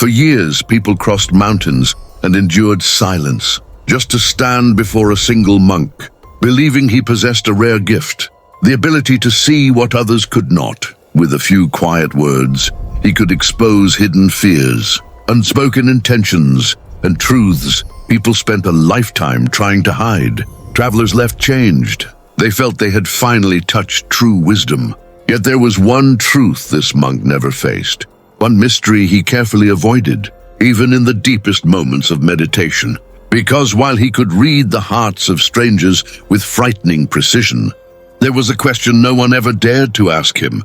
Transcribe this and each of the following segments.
For years, people crossed mountains and endured silence, just to stand before a single monk, believing he possessed a rare gift, the ability to see what others could not. With a few quiet words, he could expose hidden fears, unspoken intentions, and truths people spent a lifetime trying to hide. Travelers left changed. They felt they had finally touched true wisdom. Yet there was one truth this monk never faced, one mystery he carefully avoided, even in the deepest moments of meditation. Because while he could read the hearts of strangers with frightening precision, there was a question no one ever dared to ask him.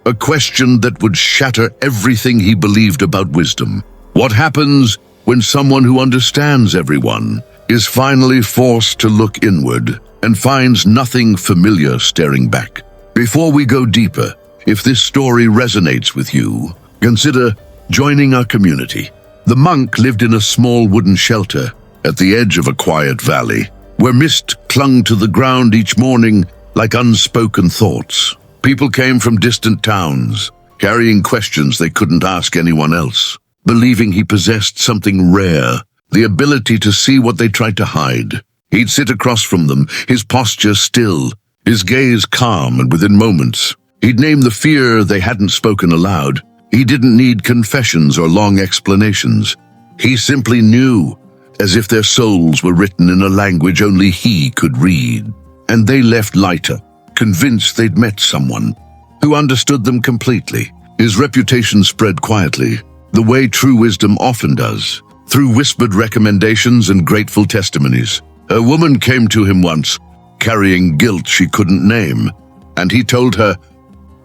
A question that would shatter everything he believed about wisdom. What happens when someone who understands everyone is finally forced to look inward and finds nothing familiar staring back? Before we go deeper, if this story resonates with you, consider joining our community. The monk lived in a small wooden shelter at the edge of a quiet valley, where mist clung to the ground each morning like unspoken thoughts. People came from distant towns, carrying questions they couldn't ask anyone else, believing he possessed something rare, the ability to see what they tried to hide. He'd sit across from them, his posture still, his gaze calm, and within moments, he'd name the fear they hadn't spoken aloud. He didn't need confessions or long explanations. He simply knew, as if their souls were written in a language only he could read. And they left lighter, convinced they'd met someone who understood them completely. His reputation spread quietly, the way true wisdom often does, through whispered recommendations and grateful testimonies. A woman came to him once, carrying guilt she couldn't name, and he told her,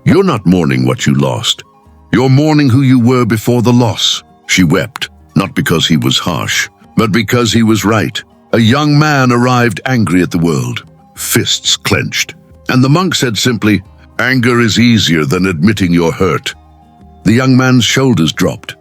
"You're not mourning what you lost. You're mourning who you were before the loss." She wept, not because he was harsh, but because he was right. A young man arrived angry at the world, fists clenched. And the monk said simply, "Anger is easier than admitting you're hurt." The young man's shoulders dropped,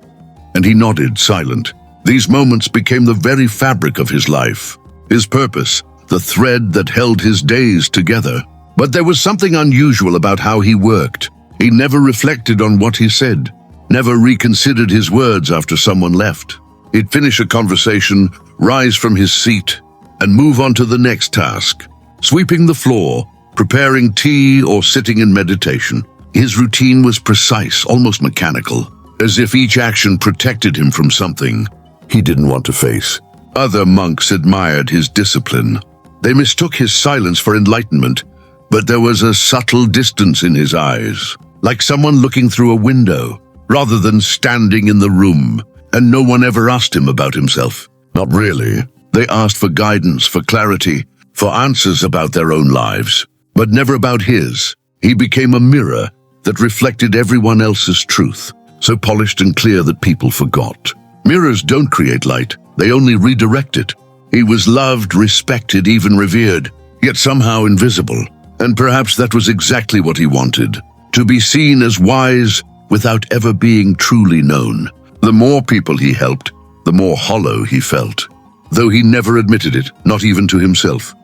and he nodded, silent. These moments became the very fabric of his life, his purpose, the thread that held his days together. But there was something unusual about how he worked. He never reflected on what he said, never reconsidered his words after someone left. He'd finish a conversation, rise from his seat, and move on to the next task, sweeping the floor, preparing tea, or sitting in meditation. His routine was precise, almost mechanical, as if each action protected him from something he didn't want to face. Other monks admired his discipline. They mistook his silence for enlightenment, but there was a subtle distance in his eyes, like someone looking through a window, rather than standing in the room. And no one ever asked him about himself. Not really. They asked for guidance, for clarity, for answers about their own lives, but never about his. He became a mirror that reflected everyone else's truth, so polished and clear that people forgot. Mirrors don't create light, they only redirect it. He was loved, respected, even revered, yet somehow invisible. And perhaps that was exactly what he wanted, to be seen as wise without ever being truly known. The more people he helped, the more hollow he felt, though he never admitted it, not even to himself.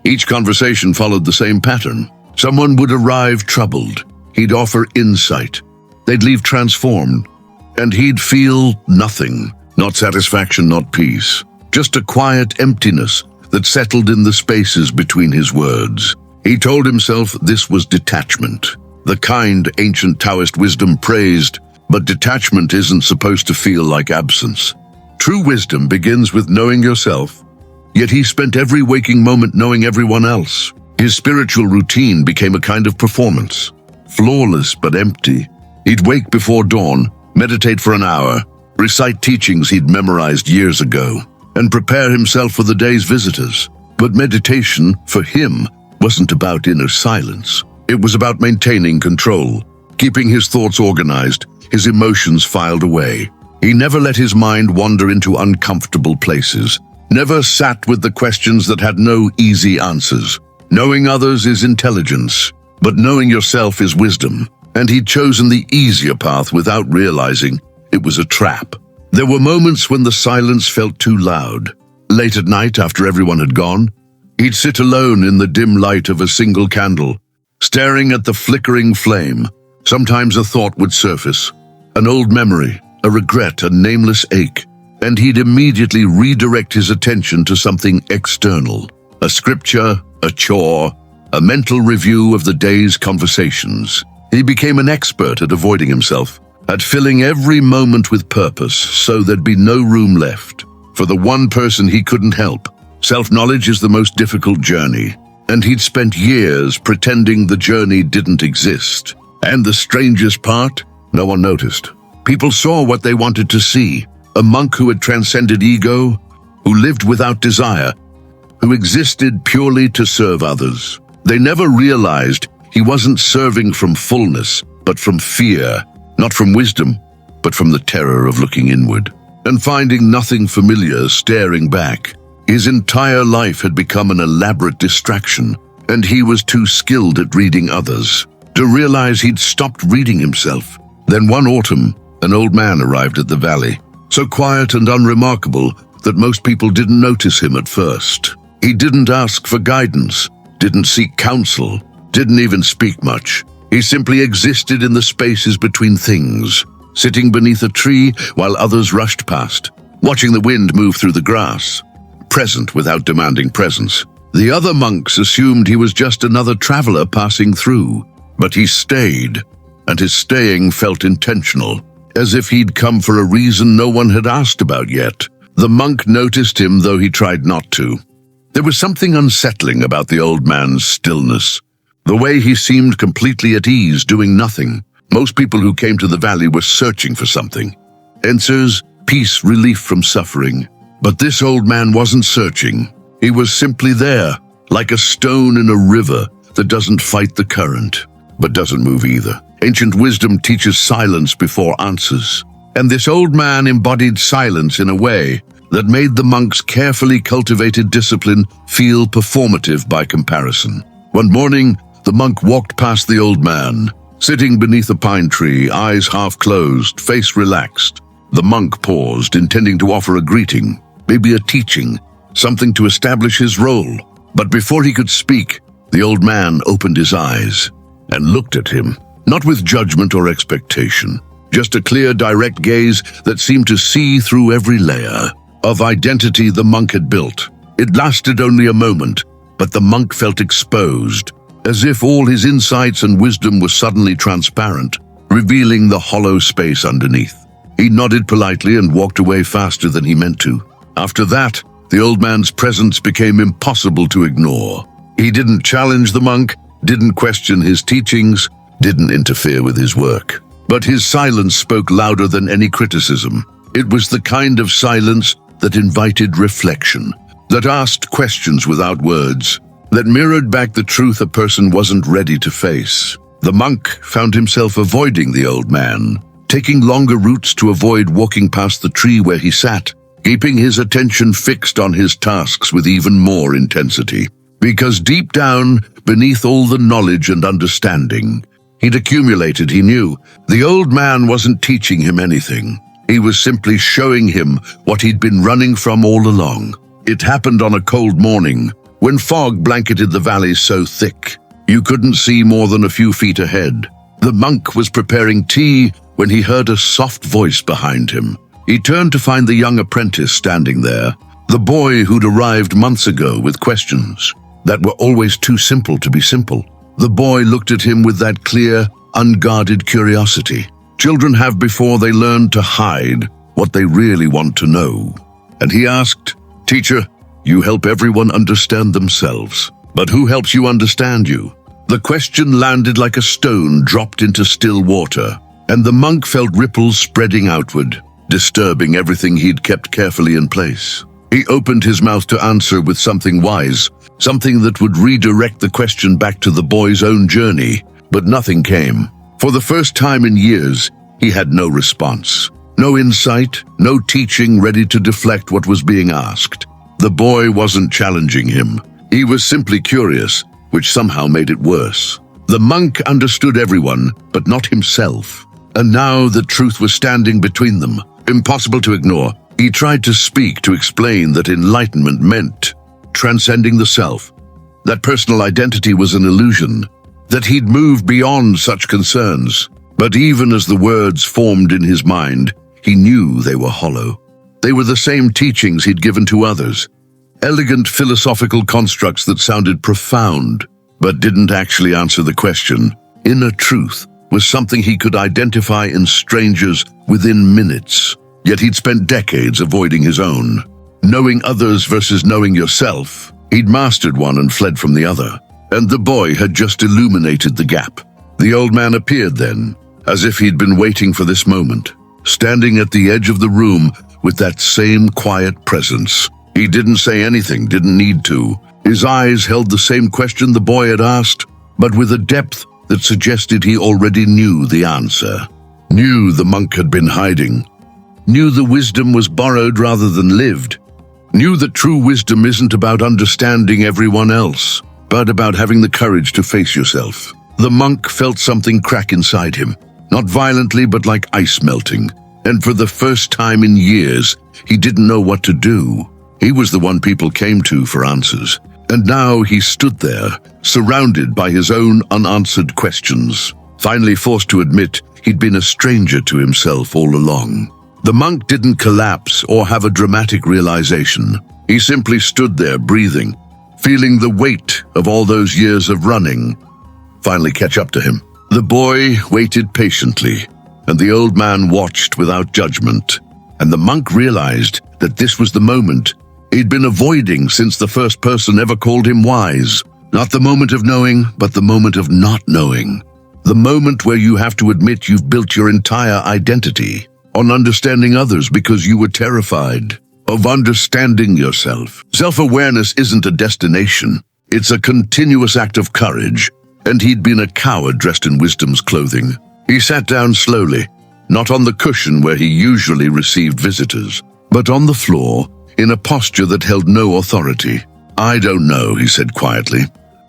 Each conversation followed the same pattern. Someone would arrive troubled. He'd offer insight. They'd leave transformed. And he'd feel nothing. Not satisfaction, not peace. Just a quiet emptiness that settled in the spaces between his words. He told himself this was detachment, the kind ancient Taoist wisdom praised, but detachment isn't supposed to feel like absence. True wisdom begins with knowing yourself, yet he spent every waking moment knowing everyone else. His spiritual routine became a kind of performance, flawless but empty. He'd wake before dawn, meditate for an hour, recite teachings he'd memorized years ago, and prepare himself for the day's visitors. But meditation, for him, wasn't about inner silence. It was about maintaining control, keeping his thoughts organized, his emotions filed away. He never let his mind wander into uncomfortable places, never sat with the questions that had no easy answers. Knowing others is intelligence, but knowing yourself is wisdom. And he'd chosen the easier path without realizing it was a trap. There were moments when the silence felt too loud. Late at night, after everyone had gone, he'd sit alone in the dim light of a single candle, staring at the flickering flame. Sometimes a thought would surface, an old memory, a regret, a nameless ache, and he'd immediately redirect his attention to something external, a scripture, a chore, a mental review of the day's conversations. He became an expert at avoiding himself, at filling every moment with purpose so there'd be no room left for the one person he couldn't help. Self-knowledge is the most difficult journey, and he'd spent years pretending the journey didn't exist. And the strangest part, no one noticed. People saw what they wanted to see, a monk who had transcended ego, who lived without desire, who existed purely to serve others. They never realized he wasn't serving from fullness, but from fear, not from wisdom, but from the terror of looking inward and finding nothing familiar staring back. His entire life had become an elaborate distraction, and he was too skilled at reading others to realize he'd stopped reading himself. Then one autumn, an old man arrived at the valley, so quiet and unremarkable that most people didn't notice him at first. He didn't ask for guidance, didn't seek counsel, didn't even speak much. He simply existed in the spaces between things, sitting beneath a tree while others rushed past, watching the wind move through the grass, present without demanding presence. The other monks assumed he was just another traveler passing through, but he stayed, and his staying felt intentional, as if he'd come for a reason no one had asked about yet. The monk noticed him, though he tried not to. There was something unsettling about the old man's stillness, the way he seemed completely at ease doing nothing. Most people who came to the valley were searching for something. Answers, peace, relief from suffering. But this old man wasn't searching. He was simply there, like a stone in a river that doesn't fight the current, but doesn't move either. Ancient wisdom teaches silence before answers, and this old man embodied silence in a way that made the monk's carefully cultivated discipline feel performative by comparison. One morning, the monk walked past the old man, sitting beneath a pine tree, eyes half closed, face relaxed. The monk paused, intending to offer a greeting, maybe a teaching, something to establish his role. But before he could speak, the old man opened his eyes and looked at him, not with judgment or expectation, just a clear, direct gaze that seemed to see through every layer of identity the monk had built. It lasted only a moment, but the monk felt exposed, as if all his insights and wisdom were suddenly transparent, revealing the hollow space underneath. He nodded politely and walked away faster than he meant to. After that, the old man's presence became impossible to ignore. He didn't challenge the monk, didn't question his teachings, didn't interfere with his work. But his silence spoke louder than any criticism. It was the kind of silence that invited reflection, that asked questions without words, that mirrored back the truth a person wasn't ready to face. The monk found himself avoiding the old man, taking longer routes to avoid walking past the tree where he sat, keeping his attention fixed on his tasks with even more intensity. Because deep down, beneath all the knowledge and understanding he'd accumulated, he knew the old man wasn't teaching him anything. He was simply showing him what he'd been running from all along. It happened on a cold morning, when fog blanketed the valley so thick you couldn't see more than a few feet ahead. The monk was preparing tea when he heard a soft voice behind him. He turned to find the young apprentice standing there, the boy who'd arrived months ago with questions that were always too simple to be simple. The boy looked at him with that clear, unguarded curiosity children have before they learn to hide what they really want to know. And he asked, "Teacher, you help everyone understand themselves, but who helps you understand you?" The question landed like a stone dropped into still water, and the monk felt ripples spreading outward, disturbing everything he'd kept carefully in place. He opened his mouth to answer with something wise, something that would redirect the question back to the boy's own journey, but nothing came. For the first time in years, he had no response, no insight, no teaching ready to deflect what was being asked. The boy wasn't challenging him. He was simply curious, which somehow made it worse. The monk understood everyone, but not himself. And now the truth was standing between them, impossible to ignore. He tried to speak, to explain that enlightenment meant transcending the self, that personal identity was an illusion, that he'd moved beyond such concerns. But even as the words formed in his mind, he knew they were hollow. They were the same teachings he'd given to others, elegant philosophical constructs that sounded profound, but didn't actually answer the question. Inner truth was something he could identify in strangers within minutes, yet he'd spent decades avoiding his own. Knowing others versus knowing yourself, he'd mastered one and fled from the other, and the boy had just illuminated the gap. The old man appeared then, as if he'd been waiting for this moment, standing at the edge of the room with that same quiet presence. He didn't say anything, didn't need to. His eyes held the same question the boy had asked, but with a depth that suggested he already knew the answer. Knew the monk had been hiding. Knew the wisdom was borrowed rather than lived. Knew that true wisdom isn't about understanding everyone else, but about having the courage to face yourself. The monk felt something crack inside him, not violently but like ice melting. And for the first time in years, he didn't know what to do. He was the one people came to for answers. And now he stood there, surrounded by his own unanswered questions, finally forced to admit he'd been a stranger to himself all along. The monk didn't collapse or have a dramatic realization. He simply stood there breathing, feeling the weight of all those years of running finally catch up to him. The boy waited patiently, and the old man watched without judgment. And the monk realized that this was the moment he'd been avoiding since the first person ever called him wise. Not the moment of knowing, but the moment of not knowing. The moment where you have to admit you've built your entire identity on understanding others because you were terrified of understanding yourself. Self-awareness isn't a destination. It's a continuous act of courage, and he'd been a coward dressed in wisdom's clothing. He sat down slowly, not on the cushion where he usually received visitors, but on the floor, in a posture that held no authority. "I don't know," he said quietly,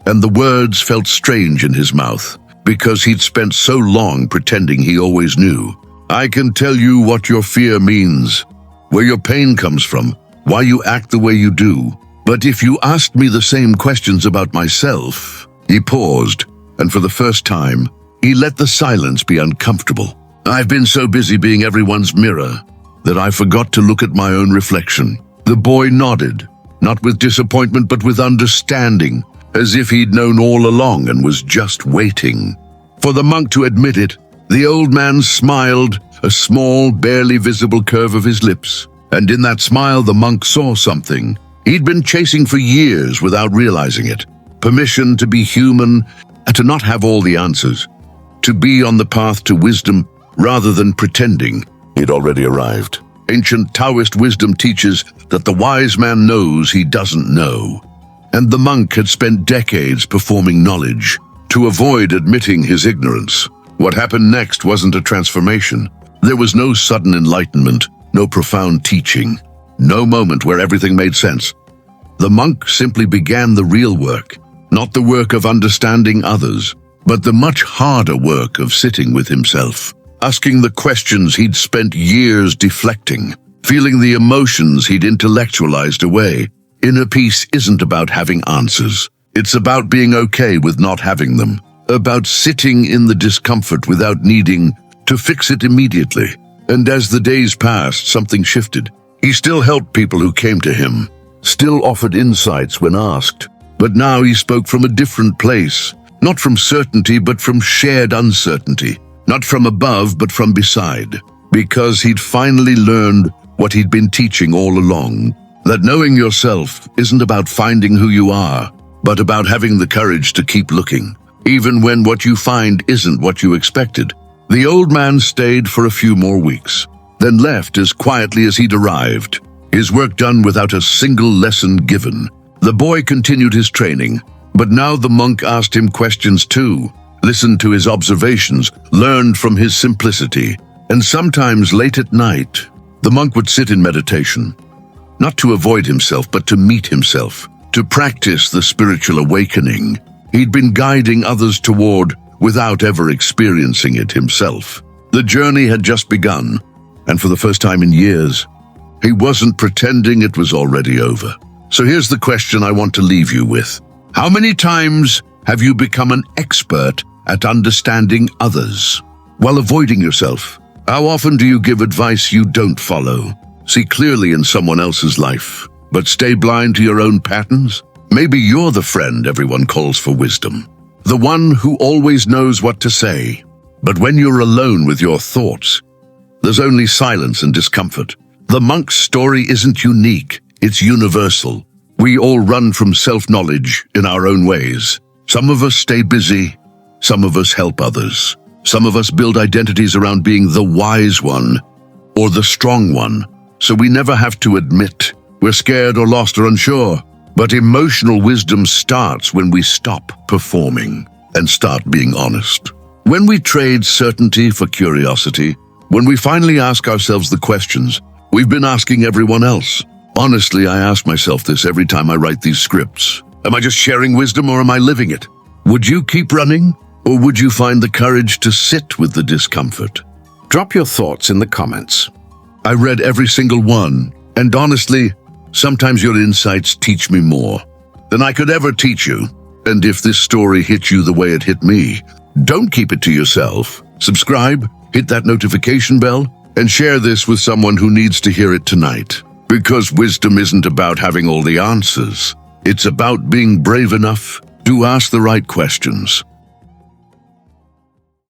and the words felt strange in his mouth, because he'd spent so long pretending he always knew. "I can tell you what your fear means, where your pain comes from, why you act the way you do. But if you asked me the same questions about myself..." He paused, and for the first time, he let the silence be uncomfortable. "I've been so busy being everyone's mirror that I forgot to look at my own reflection." The boy nodded, not with disappointment but with understanding, as if he'd known all along and was just waiting for the monk to admit it. The old man smiled, a small, barely visible curve of his lips, and in that smile the monk saw something he'd been chasing for years without realizing it. Permission to be human and to not have all the answers. To be on the path to wisdom rather than pretending he'd already arrived. Ancient Taoist wisdom teaches that the wise man knows he doesn't know. And the monk had spent decades performing knowledge to avoid admitting his ignorance. What happened next wasn't a transformation. There was no sudden enlightenment, no profound teaching, no moment where everything made sense. The monk simply began the real work, not the work of understanding others, but the much harder work of sitting with himself, asking the questions he'd spent years deflecting, feeling the emotions he'd intellectualized away. Inner peace isn't about having answers. It's about being okay with not having them, about sitting in the discomfort without needing to fix it immediately. And as the days passed, something shifted. He still helped people who came to him, still offered insights when asked, but now he spoke from a different place, not from certainty but from shared uncertainty, not from above but from beside, because he'd finally learned what he'd been teaching all along, that knowing yourself isn't about finding who you are, but about having the courage to keep looking, even when what you find isn't what you expected. The old man stayed for a few more weeks, then left as quietly as he'd arrived, his work done without a single lesson given. The boy continued his training, but now the monk asked him questions too, listened to his observations, learned from his simplicity. And sometimes late at night, the monk would sit in meditation, not to avoid himself, but to meet himself, to practice the spiritual awakening he'd been guiding others toward without ever experiencing it himself. The journey had just begun, and for the first time in years, he wasn't pretending it was already over. So here's the question I want to leave you with. How many times have you become an expert at understanding others while avoiding yourself? How often do you give advice you don't follow? See clearly in someone else's life, but stay blind to your own patterns? Maybe you're the friend everyone calls for wisdom, the one who always knows what to say. But when you're alone with your thoughts, there's only silence and discomfort. The monk's story isn't unique, it's universal. We all run from self-knowledge in our own ways. Some of us stay busy, some of us help others. Some of us build identities around being the wise one or the strong one, so we never have to admit we're scared or lost or unsure. But emotional wisdom starts when we stop performing and start being honest. When we trade certainty for curiosity, when we finally ask ourselves the questions we've been asking everyone else. Honestly, I ask myself this every time I write these scripts. Am I just sharing wisdom or am I living it? Would you keep running? Or would you find the courage to sit with the discomfort? Drop your thoughts in the comments. I read every single one, and honestly, sometimes your insights teach me more than I could ever teach you. And if this story hit you the way it hit me, don't keep it to yourself. Subscribe, hit that notification bell, and share this with someone who needs to hear it tonight. Because wisdom isn't about having all the answers. It's about being brave enough to ask the right questions.